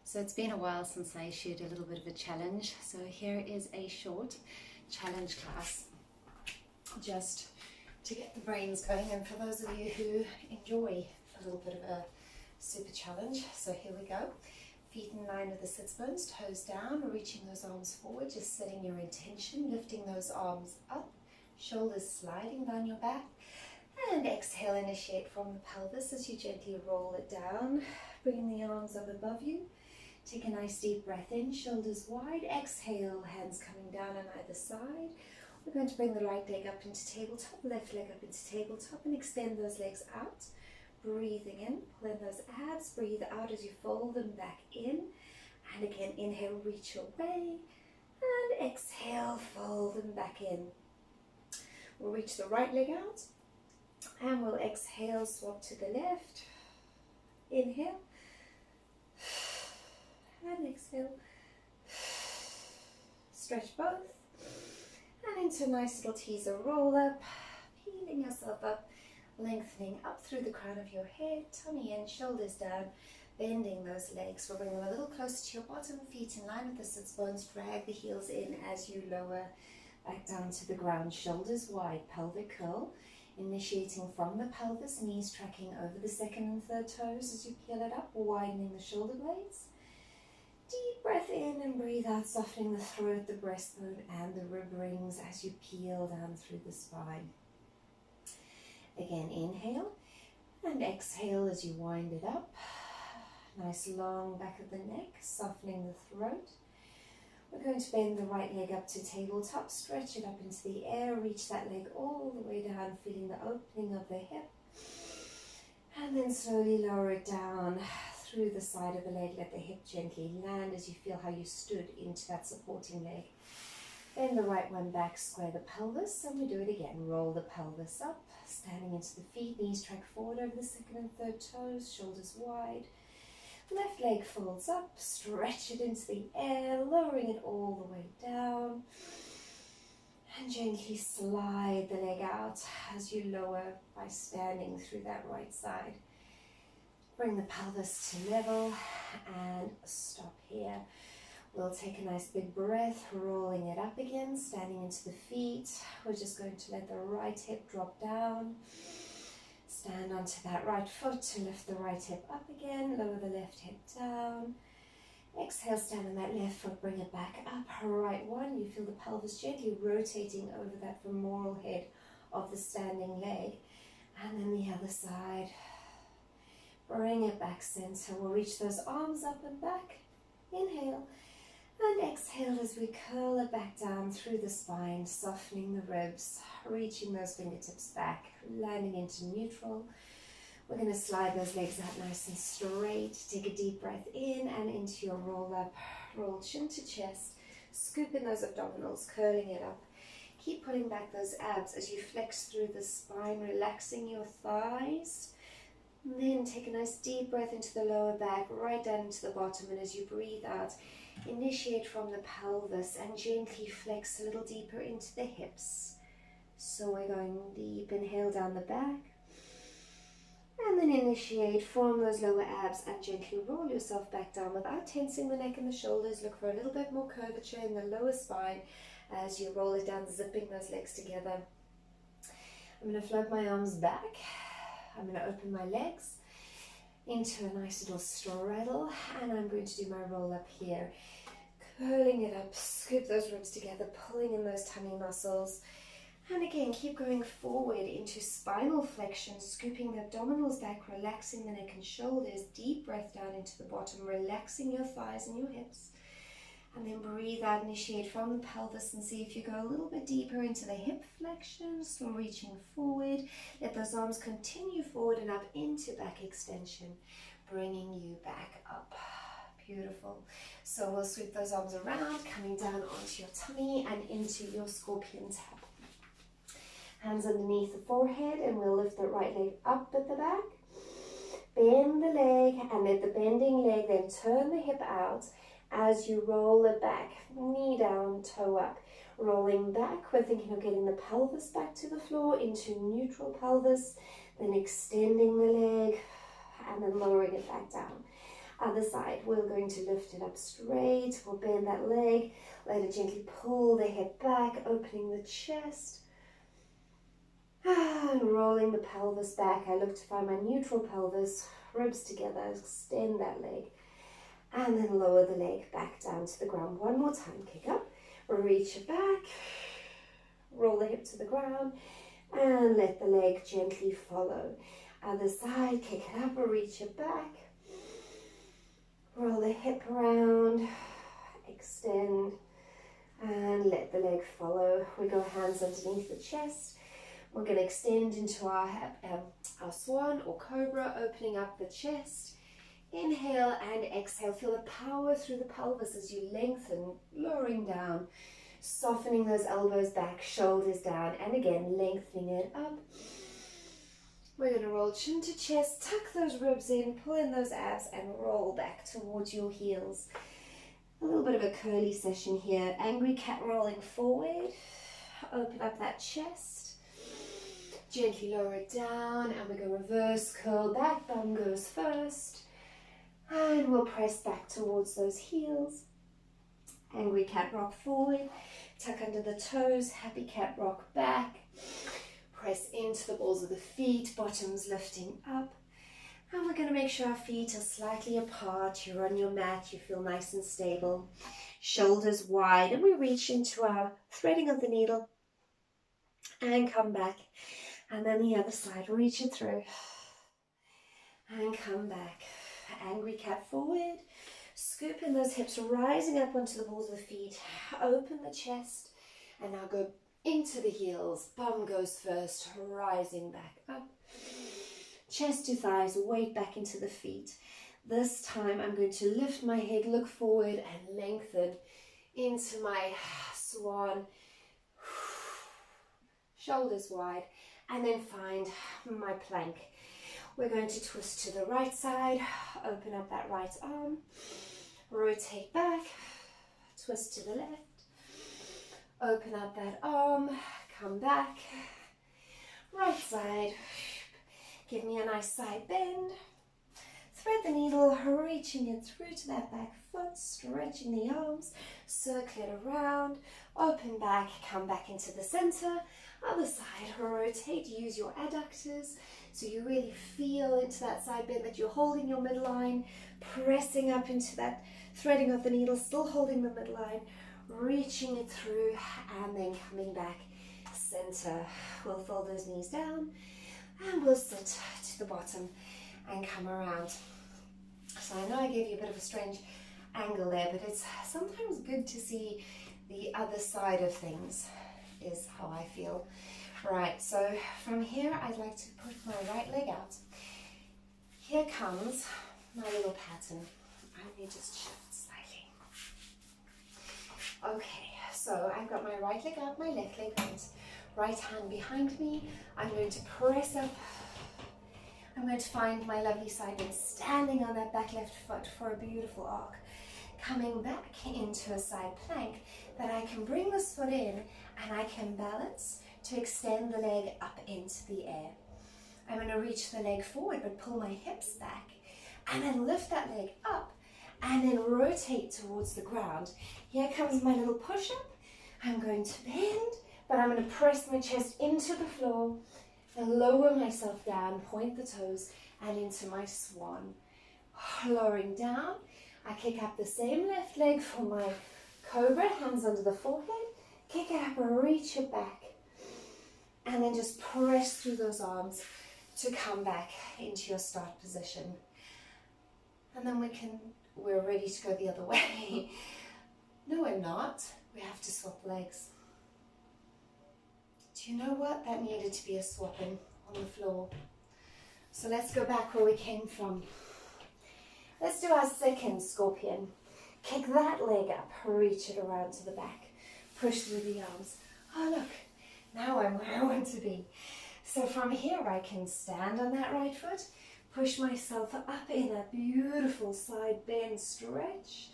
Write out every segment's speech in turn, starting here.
So it's been a while since I shared a little bit of a challenge. So here is a short challenge class just to get the brains going, and for those of you who enjoy a little bit of a super challenge. So here we go. Feet in line with the sits bones, toes down, reaching those arms forward, just setting your intention, lifting those arms up, shoulders sliding down your back, and exhale, initiate from the pelvis as you gently roll it down, bringing the arms up above you. Take a nice deep breath in, shoulders wide, exhale, hands coming down on either side. We're going to bring the right leg up into tabletop, left leg up into tabletop, and extend those legs out. Breathing in, pull in those abs, breathe out as you fold them back in. And again, inhale, reach away, and exhale, fold them back in. We'll reach the right leg out, and we'll exhale, swap to the left. Inhale, and exhale. Stretch both, and into a nice little teaser roll up, peeling yourself up, lengthening up through the crown of your head, tummy in, shoulders down, bending those legs. We'll bring them a little closer to your bottom, feet in line with the sits bones, drag the heels in as you lower back down to the ground, shoulders wide, pelvic curl, initiating from the pelvis, knees tracking over the second and third toes as you peel it up, widening the shoulder blades. Deep breath in and breathe out, softening the throat, the breastbone, and the rib rings as you peel down through the spine. Again, inhale and exhale as you wind it up. Nice long back of the neck, softening the throat. We're going to bend the right leg up to tabletop, stretch it up into the air, reach that leg all the way down, feeling the opening of the hip. And then slowly lower it down through the side of the leg, let the hip gently land as you feel how you stood into that supporting leg. Bend the right one back, square the pelvis, and we do it again. Roll the pelvis up, standing into the feet, knees track forward over the second and third toes, shoulders wide. Left leg folds up, stretch it into the air, lowering it all the way down. And gently slide the leg out as you lower by standing through that right side. Bring the pelvis to level and stop here. We'll take a nice big breath, rolling it up again, standing into the feet. We're just going to let the right hip drop down. Stand onto that right foot to lift the right hip up again, lower the left hip down. Exhale, stand on that left foot, bring it back up, right one. You feel the pelvis gently rotating over that femoral head of the standing leg. And then the other side. Bring it back center. We'll reach those arms up and back. Inhale. And exhale as we curl it back down through the spine, softening the ribs, reaching those fingertips back, landing into neutral. We're going to slide those legs out nice and straight. Take a deep breath in and into your roll up. Roll chin to chest. Scoop in those abdominals, curling it up. Keep pulling back those abs as you flex through the spine, relaxing your thighs. And then take a nice deep breath into the lower back, right down into the bottom. And as you breathe out, initiate from the pelvis and gently flex a little deeper into the hips. So we're going deep, inhale down the back. And then initiate from those lower abs and gently roll yourself back down without tensing the neck and the shoulders. Look for a little bit more curvature in the lower spine as you roll it down, zipping those legs together. I'm going to float my arms back. I'm going to open my legs into a nice little straddle, and I'm going to do my roll up here. Curling it up, scoop those ribs together, pulling in those tummy muscles. And again, keep going forward into spinal flexion, scooping the abdominals back, relaxing the neck and shoulders. Deep breath down into the bottom, relaxing your thighs and your hips. And then breathe out, initiate from the pelvis and see if you go a little bit deeper into the hip flexion, still reaching forward. Let those arms continue forward and up into back extension, bringing you back up. Beautiful. So we'll sweep those arms around, coming down onto your tummy and into your scorpion tap. Hands underneath the forehead, and we'll lift the right leg up at the back. Bend the leg, and let the bending leg then turn the hip out as you roll it back. Knee down, toe up. Rolling back, we're thinking of getting the pelvis back to the floor into neutral pelvis, then extending the leg, and then lowering it back down. Other side, we're going to lift it up straight. We'll bend that leg, let it gently pull the head back, opening the chest. And rolling the pelvis back. I look to find my neutral pelvis, ribs together, extend that leg. And then lower the leg back down to the ground. One more time, kick up, reach it back, roll the hip to the ground, and let the leg gently follow. Other side, kick it up, reach it back, roll the hip around, extend, and let the leg follow. We go hands underneath the chest. We're going to extend into our swan or cobra, opening up the chest. Inhale and exhale. Feel the power through the pelvis as you lengthen, lowering down, softening those elbows back, shoulders down, and again, lengthening it up. We're going to roll chin to chest, tuck those ribs in, pull in those abs, and roll back towards your heels. A little bit of a curly session here. Angry cat rolling forward. Open up that chest. Gently lower it down, and we go reverse curl. Back bum goes first. And we'll press back towards those heels. Angry cat rock forward. Tuck under the toes. Happy cat rock back. Press into the balls of the feet. Bottoms lifting up. And we're going to make sure our feet are slightly apart. You're on your mat. You feel nice and stable. Shoulders wide. And we reach into our threading of the needle. And come back. And then the other side. Reach it through. And come back. Angry cat forward. Scoop in those hips, rising up onto the balls of the feet. Open the chest. And now go into the heels. Bum goes first, rising back up. Chest to thighs, weight back into the feet. This time I'm going to lift my head, look forward, and lengthen into my swan. Shoulders wide. And then find my plank. We're going to twist to the right side, open up that right arm, rotate back, twist to the left, open up that arm, come back, right side, give me a nice side bend, thread the needle, reaching it through to that back foot, stretching the arms, circle it around, open back, come back into the center, other side, rotate, use your adductors, so you really feel into that side bend that you're holding your midline, pressing up into that threading of the needle, still holding the midline, reaching it through, and then coming back center. We'll fold those knees down, and we'll sit to the bottom and come around. So I know I gave you a bit of a strange angle there, but it's sometimes good to see the other side of things, is how I feel. Right, so from here I'd like to put my right leg out. Here comes my little pattern. Let me just shift slightly. Okay, so I've got my right leg out, my left leg out, right hand behind me. I'm going to press up. I'm going to find my lovely side bend, standing on that back left foot for a beautiful arc. Coming back into a side plank that I can bring this foot in and I can balance to extend the leg up into the air. I'm going to reach the leg forward but pull my hips back and then lift that leg up and then rotate towards the ground. Here comes my little push-up. I'm going to bend, but I'm going to press my chest into the floor and lower myself down, point the toes, and into my swan. Lowering down, I kick up the same left leg for my cobra, hands under the forehead, kick it up and reach it back. And then just press through those arms to come back into your start position. And then we're ready to go the other way. No, we're not. We have to swap legs. Do you know what? That needed to be a swapping on the floor. So let's go back where we came from. Let's do our second scorpion. Kick that leg up, reach it around to the back. Push through the arms. Oh look, now I'm where I want to be. So from here I can stand on that right foot, push myself up in a beautiful side bend stretch,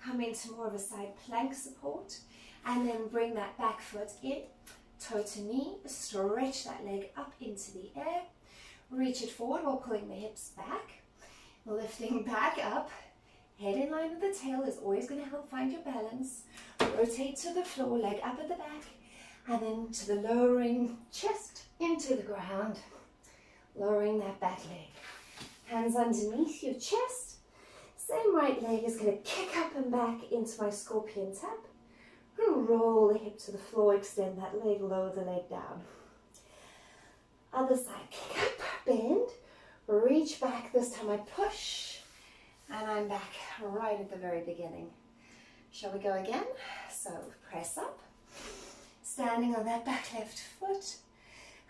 come into more of a side plank support, and then bring that back foot in, toe to knee, stretch that leg up into the air, reach it forward while pulling the hips back. Lifting back up, head in line with the tail is always going to help find your balance. Rotate to the floor, leg up at the back, and then to the lowering chest into the ground. Lowering that back leg. Hands underneath your chest. Same right leg is going to kick up and back into my scorpion tap. And roll the hip to the floor, extend that leg, lower the leg down. Other side, kick up, bend, reach back. This time I push, and I'm back right at the very beginning. Shall we go again? So press up, standing on that back left foot,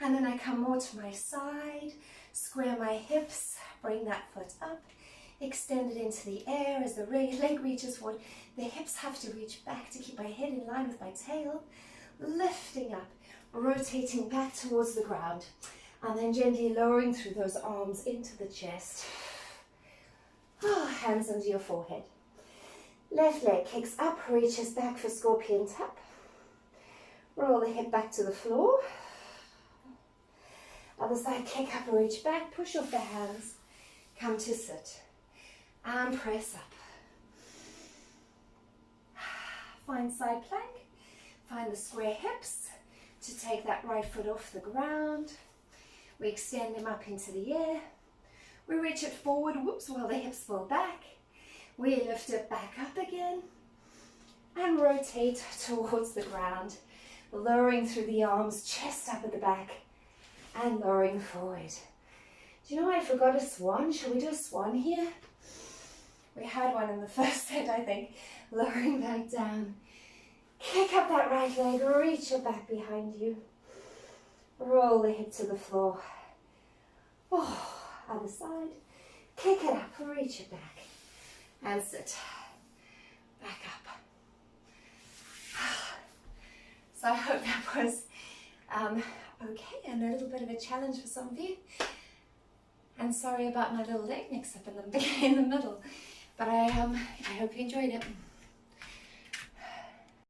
and then I come more to my side, square my hips, bring that foot up, extend it into the air as the leg reaches forward. The hips have to reach back to keep my head in line with my tail, lifting up, rotating back towards the ground, and then gently lowering through those arms into the chest. Hands under your forehead. Left leg kicks up, reaches back for scorpion tap. Roll the hip back to the floor. Other side, kick up, reach back, push off the hands, come to sit, and press up. Find side plank, find the square hips to take that right foot off the ground. We extend them up into the air. We reach it forward, whoops, while the hips fall back. We lift it back up again and rotate towards the ground, lowering through the arms, chest up at the back, and lowering forward. Do you know I forgot a swan? Shall we do a swan here? We had one in the first set, I think. Lowering back down. Kick up that right leg, reach it back behind you. Roll the hip to the floor. Other side. Kick it up, reach it back. And sit. Back up. So I hope that was okay, and a little bit of a challenge for some of you. And sorry about my little leg mix up in the middle. But I hope you enjoyed it.